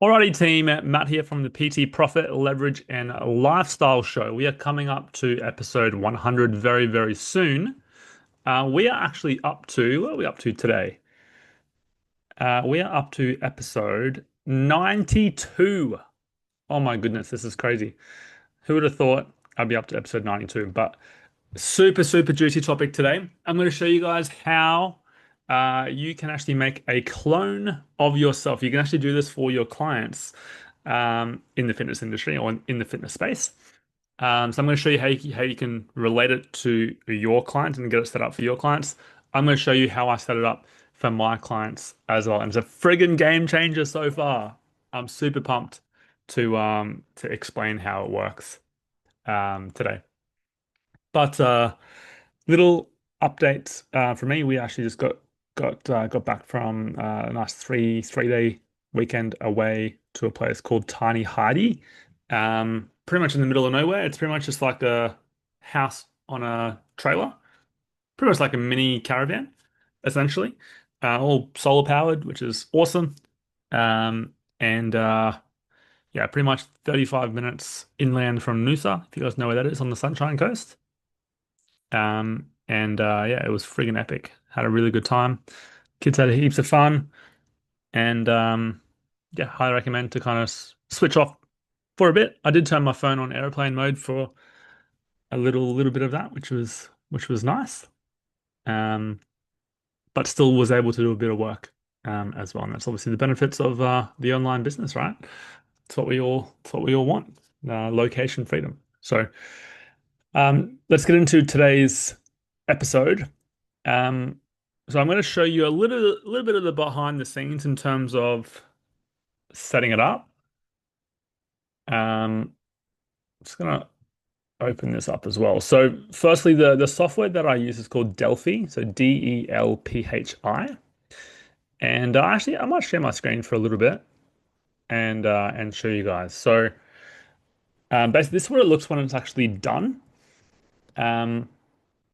Alrighty, team. Matt here from the PT Profit, Leverage, and Lifestyle Show. We are coming up to episode 100 very, very soon. We are actually up to, what are we up to today? We are up to episode 92. Oh my goodness, this is crazy. Who would have thought I'd be up to episode 92? But super, super juicy topic today. I'm going to show you guys how you can actually make a clone of yourself. You can actually do this for your clients in the fitness industry or in the fitness space. So I'm going to show you how you can relate it to your clients and get it set up for your clients. I'm going to show you how I set it up for my clients as well. And it's a friggin' game changer so far. I'm super pumped to explain how it works today. But little updates for me. We actually just got back from a nice three day weekend away to a place called Tiny Heidi. Pretty much in the middle of nowhere. It's pretty much just like a house on a trailer, pretty much like a mini caravan, essentially. All solar powered, which is awesome. And yeah, pretty much 35 minutes inland from Noosa, if you guys know where that is on the Sunshine Coast. And yeah, it was friggin' epic. Had a really good time. Kids had heaps of fun, and yeah, highly recommend to kind of switch off for a bit. I did turn my phone on airplane mode for a little bit of that, which was nice. Um, but still was able to do a bit of work as well. And that's obviously the benefits of the online business, right? It's what we all want. Location freedom. So let's get into today's episode. Um, so I'm going to show you a little bit of the behind the scenes in terms of setting it up. I'm just going to open this up as well. So firstly, the software that I use is called Delphi, so Delphi. And actually, I might share my screen for a little bit and show you guys. So basically, this is what it looks when it's actually done. Um,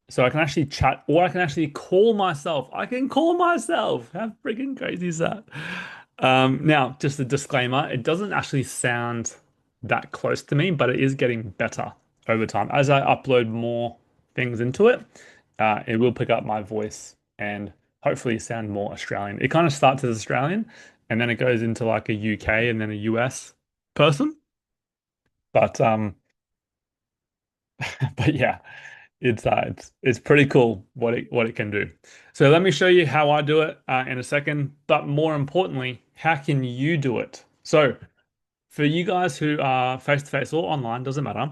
So I can actually chat or I can actually call myself. I can call myself. How freaking crazy is that? Now, just a disclaimer, it doesn't actually sound that close to me, but it is getting better over time. As I upload more things into it, it will pick up my voice and hopefully sound more Australian. It kind of starts as Australian and then it goes into like a UK and then a US person. But but yeah, it's pretty cool what it can do. So let me show you how I do it in a second. But more importantly, how can you do it? So for you guys who are face to face or online, doesn't matter.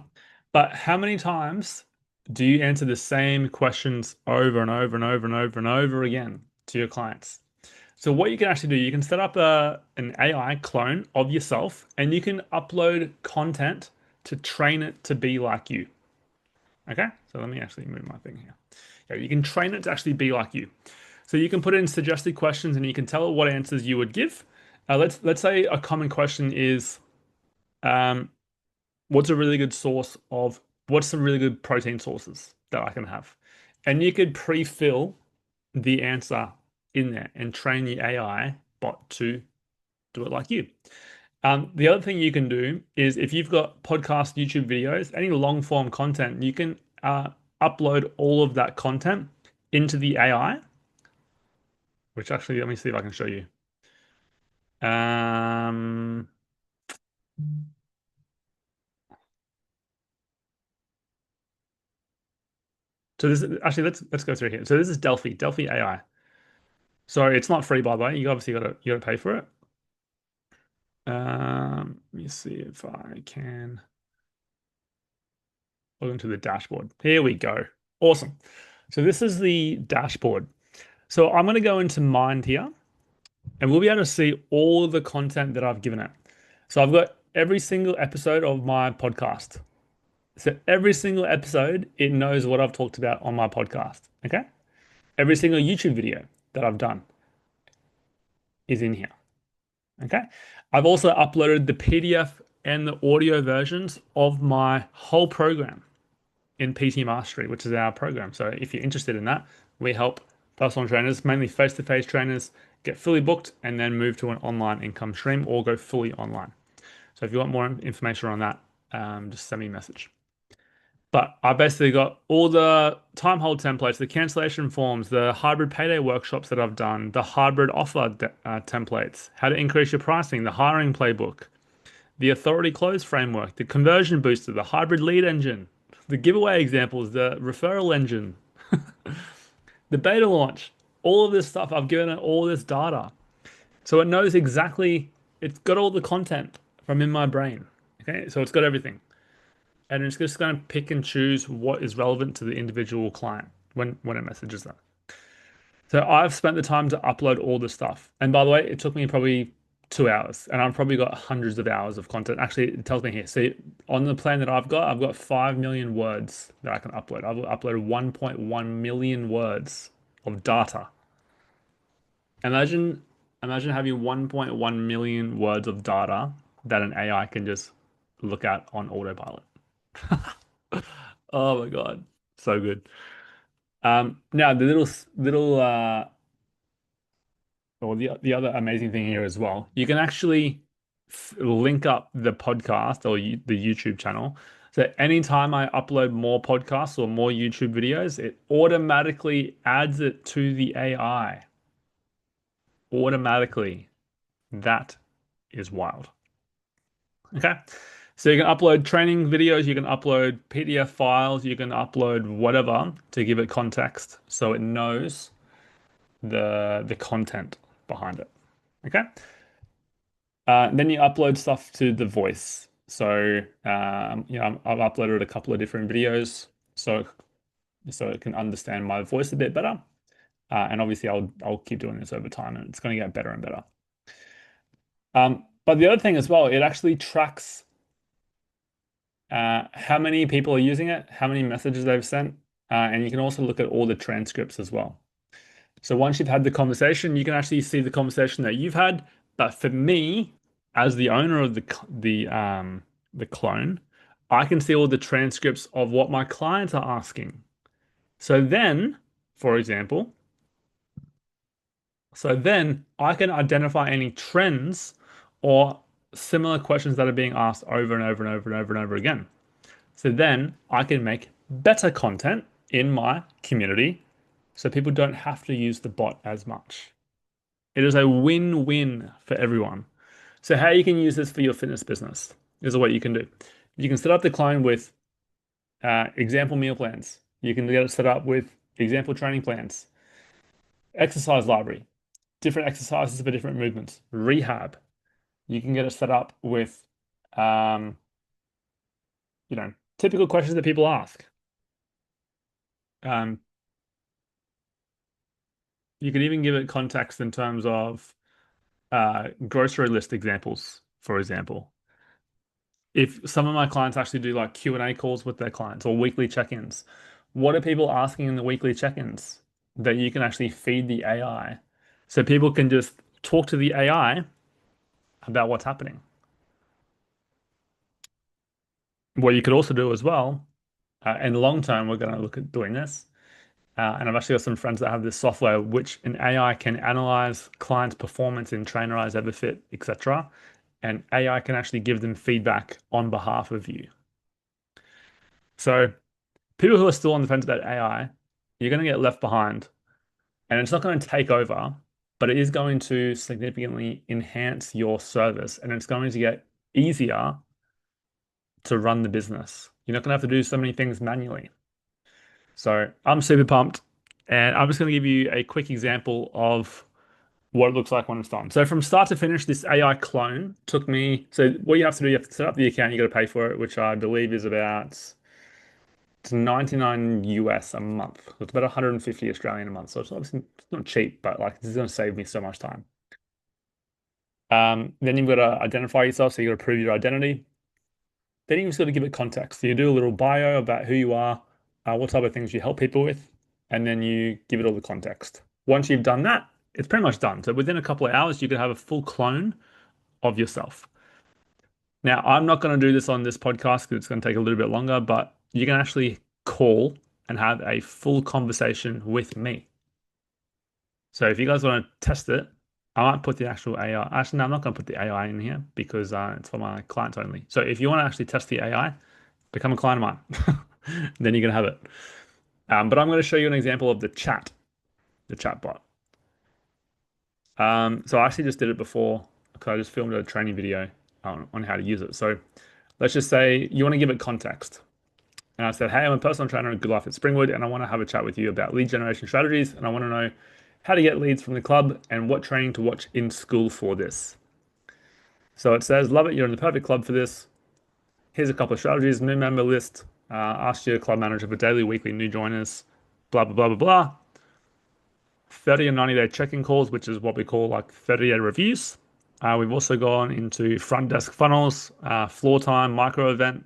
But how many times do you answer the same questions over and over and over and over and over again to your clients? So what you can actually do, you can set up an AI clone of yourself, and you can upload content to train it to be like you. Okay, so let me actually move my thing here. Yeah, you can train it to actually be like you. So you can put in suggested questions and you can tell it what answers you would give. Let's say a common question is, um, what's a really good source of what's some really good protein sources that I can have? And you could pre-fill the answer in there and train the AI bot to do it like you. The other thing you can do is if you've got podcast, YouTube videos, any long form content, you can upload all of that content into the AI, which actually, let me see if I can show you. Um, so this is, actually let's go through here. So this is Delphi AI. So it's not free by the way. You obviously you gotta pay for it. Let me see if I can log into the dashboard. Here we go. Awesome. So this is the dashboard. So I'm going to go into Mind here and we'll be able to see all the content that I've given it. So I've got every single episode of my podcast. So every single episode, it knows what I've talked about on my podcast. Okay. Every single YouTube video that I've done is in here. Okay. I've also uploaded the PDF and the audio versions of my whole program in PT Mastery, which is our program. So if you're interested in that, we help personal trainers, mainly face-to-face trainers, get fully booked and then move to an online income stream or go fully online. So if you want more information on that, just send me a message. But I basically got all the time hold templates, the cancellation forms, the hybrid payday workshops that I've done, the hybrid offer templates, how to increase your pricing, the hiring playbook, the authority close framework, the conversion booster, the hybrid lead engine, the giveaway examples, the referral engine, the beta launch, all of this stuff. I've given it all this data. So it knows exactly, it's got all the content from in my brain. Okay, so it's got everything. And it's just going to pick and choose what is relevant to the individual client when it messages them. So I've spent the time to upload all this stuff. And by the way, it took me probably 2 hours, and I've probably got hundreds of hours of content. Actually, it tells me here. See, on the plan that I've got 5 million words that I can upload. I've uploaded 1.1 million words of data. Imagine, imagine having 1.1 million words of data that an AI can just look at on autopilot. Oh my God, so good. Now the little or the other amazing thing here as well, you can actually link up the podcast or the YouTube channel. So anytime I upload more podcasts or more YouTube videos, it automatically adds it to the AI. Automatically. That is wild. Okay. So you can upload training videos, you can upload PDF files, you can upload whatever to give it context so it knows the content behind it. Okay. Then you upload stuff to the voice. So I've uploaded a couple of different videos so it can understand my voice a bit better. And obviously I'll keep doing this over time and it's going to get better and better. But the other thing as well, it actually tracks how many people are using it, how many messages they've sent, and you can also look at all the transcripts as well. So once you've had the conversation, you can actually see the conversation that you've had. But for me, as the owner of the clone, I can see all the transcripts of what my clients are asking. So then, for example, so then I can identify any trends or similar questions that are being asked over and over and over and over and over again. So then I can make better content in my community so people don't have to use the bot as much. It is a win-win for everyone. So how you can use this for your fitness business is what you can do. You can set up the client with example meal plans. You can get it set up with example training plans, exercise library, different exercises for different movements, rehab. You can get it set up with, um, typical questions that people ask. Um, you can even give it context in terms of grocery list examples, for example. If some of my clients actually do like Q&A calls with their clients or weekly check-ins, what are people asking in the weekly check-ins that you can actually feed the AI so people can just talk to the AI about what's happening? What you could also do as well, in the long term, we're going to look at doing this. And I've actually got some friends that have this software which an AI can analyze clients' performance in Trainerize, EverFit, etc. And AI can actually give them feedback on behalf of you. So people who are still on the fence about AI, you're going to get left behind, and it's not going to take over, but it is going to significantly enhance your service, and it's going to get easier to run the business. You're not going to have to do so many things manually. So I'm super pumped, and I'm just going to give you a quick example of what it looks like when it's done. So from start to finish, this AI clone took me. So what you have to do, you have to set up the account, you got to pay for it, which I believe is about it's 99 US a month. It's about 150 Australian a month. So it's obviously it's not cheap, but like this is going to save me so much time. Then you've got to identify yourself, so you got to prove your identity. Then you just got to give it context. So you do a little bio about who you are, what type of things you help people with, and then you give it all the context. Once you've done that, it's pretty much done. So within a couple of hours, you can have a full clone of yourself. Now, I'm not going to do this on this podcast because it's going to take a little bit longer, but you can actually call and have a full conversation with me. So if you guys want to test it, I might put the actual AI. Actually, no, I'm not going to put the AI in here because it's for my clients only. So if you want to actually test the AI, become a client of mine. Then you can have it. But I'm going to show you an example of the chat bot. So I actually just did it before because I just filmed a training video on how to use it. So let's just say you want to give it context. And I said, hey, I'm a personal trainer at Good Life at Springwood, and I want to have a chat with you about lead generation strategies. And I want to know how to get leads from the club and what training to watch in school for this. So it says, love it, you're in the perfect club for this. Here's a couple of strategies, new member list, ask your club manager for daily, weekly new joiners, blah, blah, blah, blah, blah. 30 and 90-day check-in calls, which is what we call like 30-day reviews. We've also gone into front desk funnels, floor time, micro event,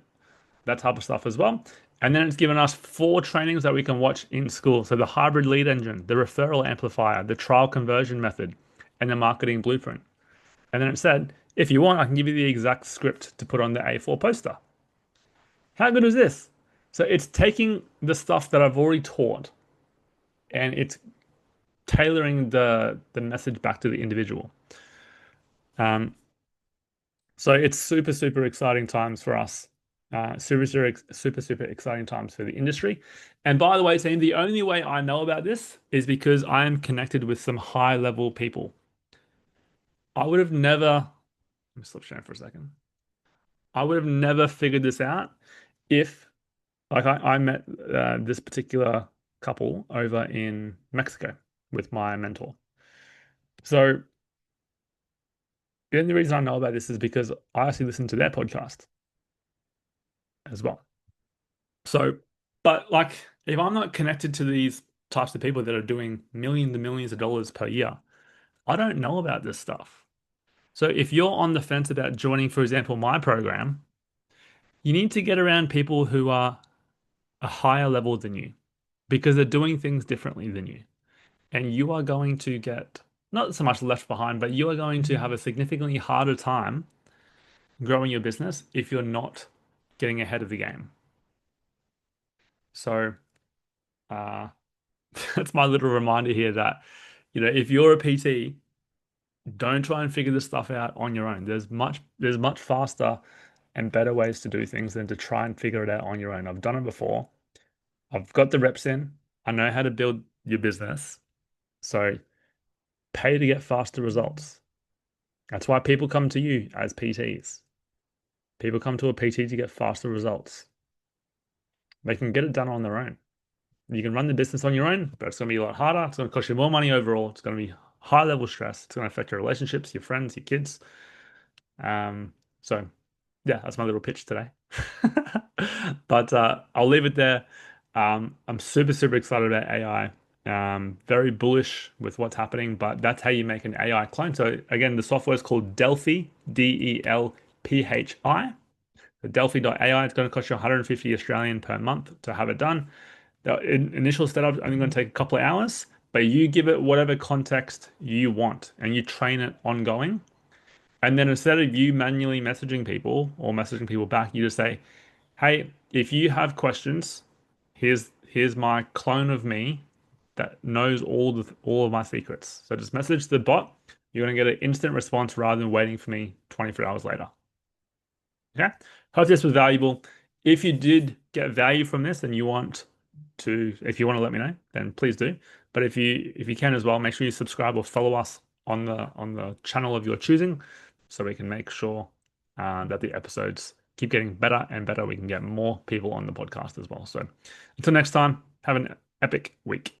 that type of stuff as well. And then it's given us 4 trainings that we can watch in school. So the hybrid lead engine, the referral amplifier, the trial conversion method, and the marketing blueprint. And then it said, if you want, I can give you the exact script to put on the A4 poster. How good is this? So it's taking the stuff that I've already taught and it's tailoring the message back to the individual. Um, so it's super, super exciting times for us. Super exciting times for the industry. And by the way, team, the only way I know about this is because I am connected with some high level people. I would have never, let me stop sharing for a second. I would have never figured this out if, like, I met this particular couple over in Mexico with my mentor. So the only reason I know about this is because I actually listened to their podcast as well. So, but like, if I'm not connected to these types of people that are doing millions and millions of dollars per year, I don't know about this stuff. So, if you're on the fence about joining, for example, my program, you need to get around people who are a higher level than you because they're doing things differently than you. And you are going to get not so much left behind, but you are going to have a significantly harder time growing your business if you're not getting ahead of the game. So, uh, that's my little reminder here that, if you're a PT, don't try and figure this stuff out on your own. There's much faster and better ways to do things than to try and figure it out on your own. I've done it before. I've got the reps in. I know how to build your business. So pay to get faster results. That's why people come to you as PTs. People come to a PT to get faster results. They can get it done on their own. You can run the business on your own, but it's going to be a lot harder. It's going to cost you more money overall. It's going to be high level stress. It's going to affect your relationships, your friends, your kids. So yeah, that's my little pitch today. But I'll leave it there. I'm super, super excited about AI. Very bullish with what's happening, but that's how you make an AI clone. So again, the software is called Delphi, Delphi. The Delphi.ai, it's going to cost you 150 Australian per month to have it done. The initial setup is only going to take a couple of hours, but you give it whatever context you want and you train it ongoing. And then instead of you manually messaging people or messaging people back, you just say, hey, if you have questions, here's my clone of me that knows all of my secrets. So just message the bot. You're going to get an instant response rather than waiting for me 24 hours later. Okay. Hope this was valuable. If you did get value from this and if you want to let me know, then please do. But if you can as well, make sure you subscribe or follow us on the channel of your choosing, so we can make sure that the episodes keep getting better and better. We can get more people on the podcast as well. So until next time, have an epic week.